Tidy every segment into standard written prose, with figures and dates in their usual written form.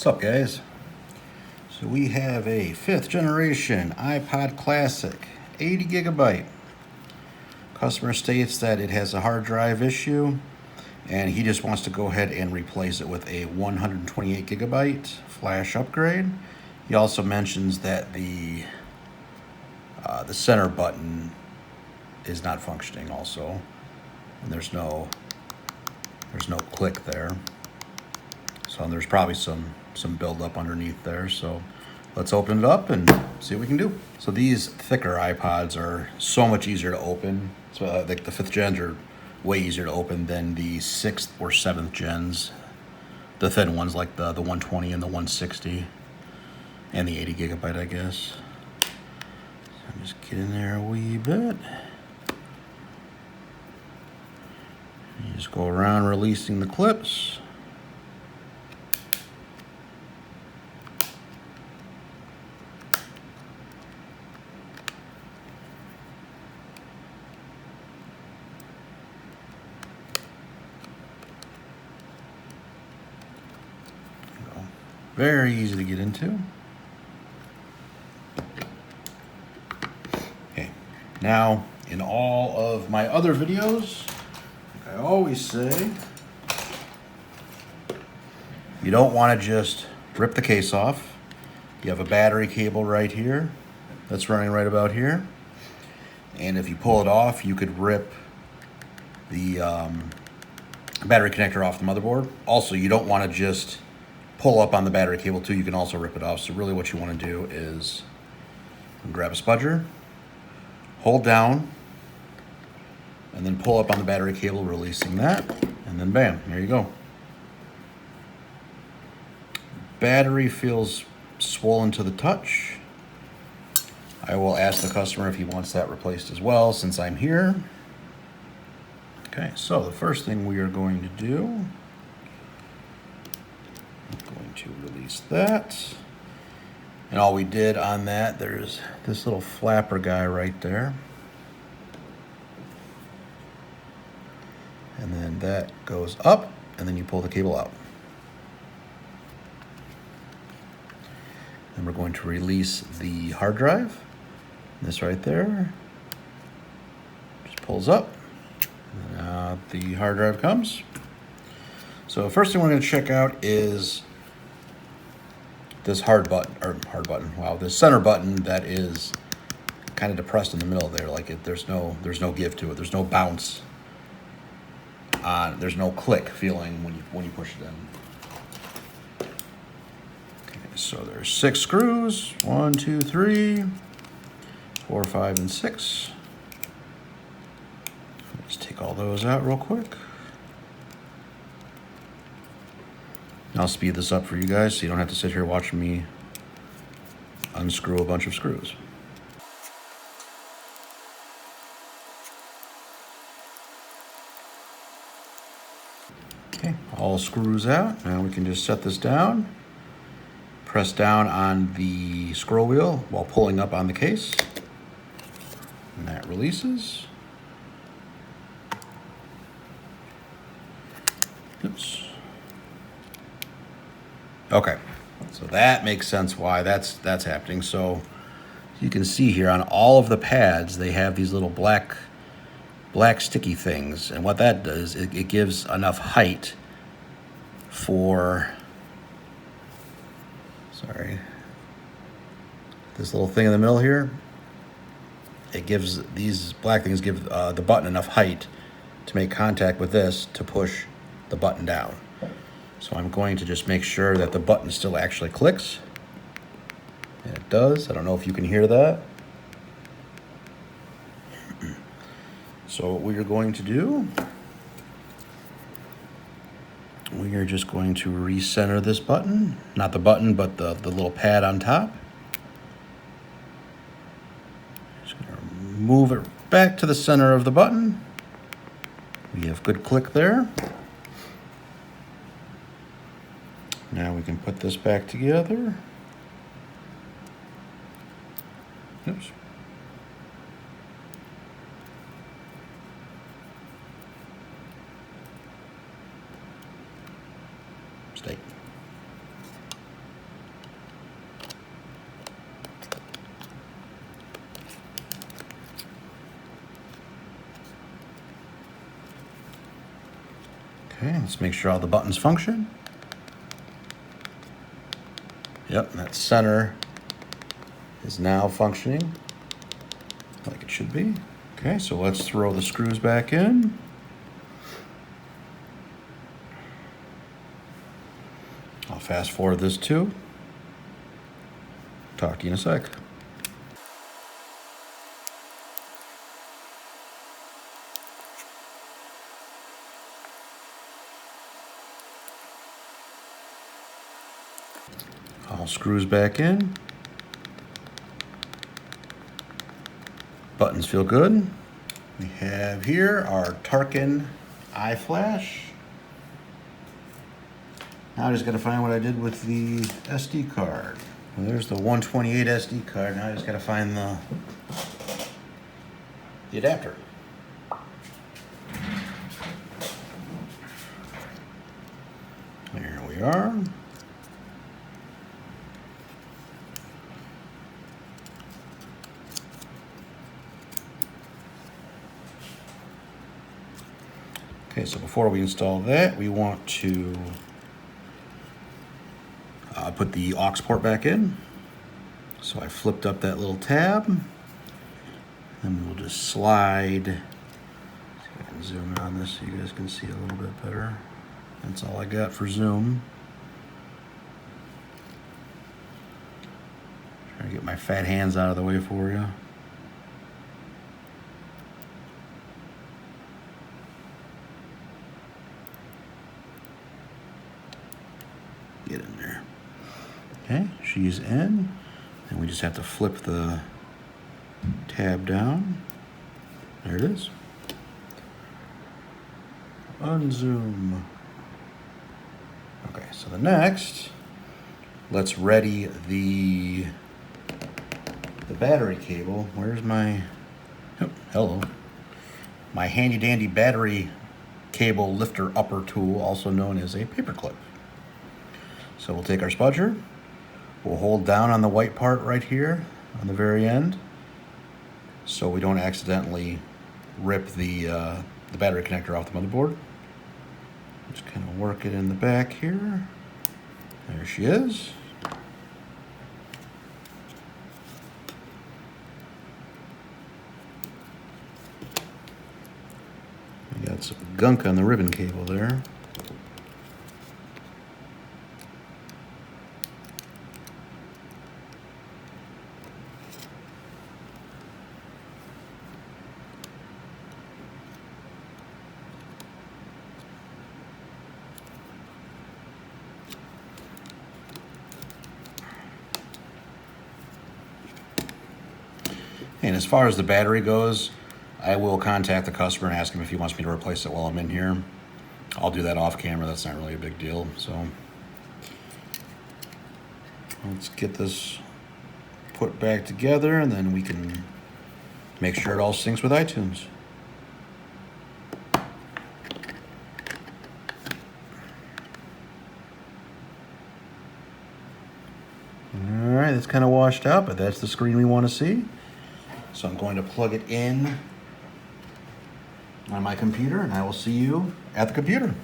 What's up, guys? So we have a 5th generation Ipod Classic 80 gigabyte. Customer states that it has a hard drive issue and he just wants to go ahead and replace it with a 128 gigabyte flash upgrade. He also mentions that the center button is not functioning also, and there's no click there. So there's probably some buildup underneath there. So let's open it up and see what we can do. So these thicker iPods are so much easier to open. So like the 5th gens are way easier to open than the 6th or 7th gens. The thin ones like the 120 and the 160 and the 80 gigabyte, I guess. So just get in there a wee bit. You just go around releasing the clips. Very easy to get into. Okay, now in all of my other videos, like I always say, you don't want to just rip the case off. You have a battery cable right here that's running right about here. And if you pull it off, you could rip the battery connector off the motherboard. Also, you don't want to just pull up on the battery cable too. You can also rip it off. So really what you want to do is grab a spudger, hold down, and then pull up on the battery cable, releasing that, and then bam, there you go. Battery feels swollen to the touch. I will ask the customer if he wants that replaced as well since I'm here. Okay, so the first thing we are going to do, to release that. And all we did on that, there's this little flapper guy right there. And then that goes up, and then you pull the cable out. Then we're going to release the hard drive. This right there just pulls up, and out the hard drive comes. So the first thing we're going to check out is this this center button that is kind of depressed in the middle there. Like there's no give to it. There's no bounce on. There's no click feeling when you push it in. Okay, so there's 6 screws. 1, 2, 3, 4, 5, and 6. Let's take all those out real quick. I'll speed this up for you guys so you don't have to sit here watching me unscrew a bunch of screws. Okay, all screws out. Now we can just set this down, press down on the scroll wheel while pulling up on the case, and that releases. Oops. Okay, so that makes sense why that's happening. So you can see here on all of the pads, they have these little black sticky things. And what that does, it gives enough height for, this little thing in the middle here. It gives, these black things give the button enough height to make contact with this to push the button down. So I'm going to just make sure that the button still actually clicks. And it does. I don't know if you can hear that. So what we are going to do, we are just going to recenter this button. Not the button, but the little pad on top. Just going to move it back to the center of the button. We have good click there. Now we can put this back together. Oops. Mistake. Okay, let's make sure all the buttons function. Yep, that center is now functioning like it should be. Okay, so let's throw the screws back in. I'll fast forward this too. Talk to you in a sec. All screws back in. Buttons feel good. We have here our Tarkin eye flash. Now I just got to find what I did with the SD card. Well, there's the 128 SD card. Now I just got to find the adapter. There we are. Okay, so before we install that, we want to put the aux port back in. So I flipped up that little tab, and we'll just slide. See if I can zoom in on this so you guys can see a little bit better. That's all I got for zoom. Trying to get my fat hands out of the way for you. Get in there. Okay, she's in. And we just have to flip the tab down. There it is. Unzoom. Okay, so the next, let's ready the battery cable. Where's my, oh, hello. My handy dandy battery cable lifter upper tool, also known as a paperclip. So we'll take our spudger, we'll hold down on the white part right here on the very end so we don't accidentally rip the battery connector off the motherboard. Just kind of work it in the back here. There she is. We got some gunk on the ribbon cable there. And as far as the battery goes, I will contact the customer and ask him if he wants me to replace it while I'm in here. I'll do that off camera, that's not really a big deal. So let's get this put back together and then we can make sure it all syncs with iTunes. All right, it's kind of washed out, but that's the screen we want to see. So I'm going to plug it in on my computer and I will see you at the computer.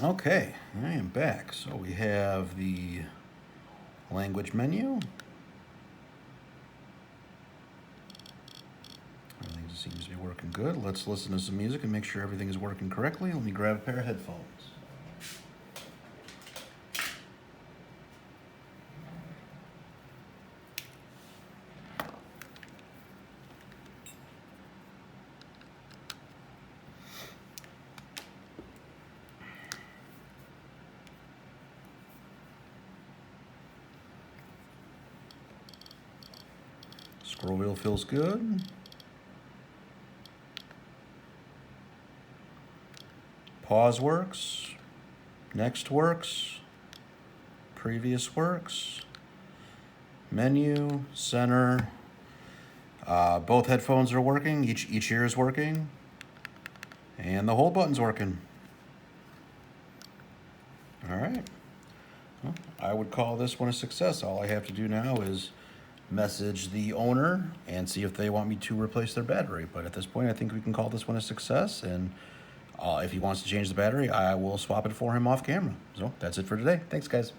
Okay, I am back. So we have the language menu. Everything's Seems to be working good. Let's listen to some music and make sure everything is working correctly. Let me grab a pair of headphones. Scroll wheel feels good. Pause works. Next works. Previous works. Menu, center. Both headphones are working. Each ear is working. And the hold button's working. All right. Well, I would call this one a success. All I have to do now is message the owner and see if they want me to replace their battery. But at this point, I think we can call this one a success. And if he wants to change the battery, I will swap it for him off camera. So that's it for today. Thanks, guys.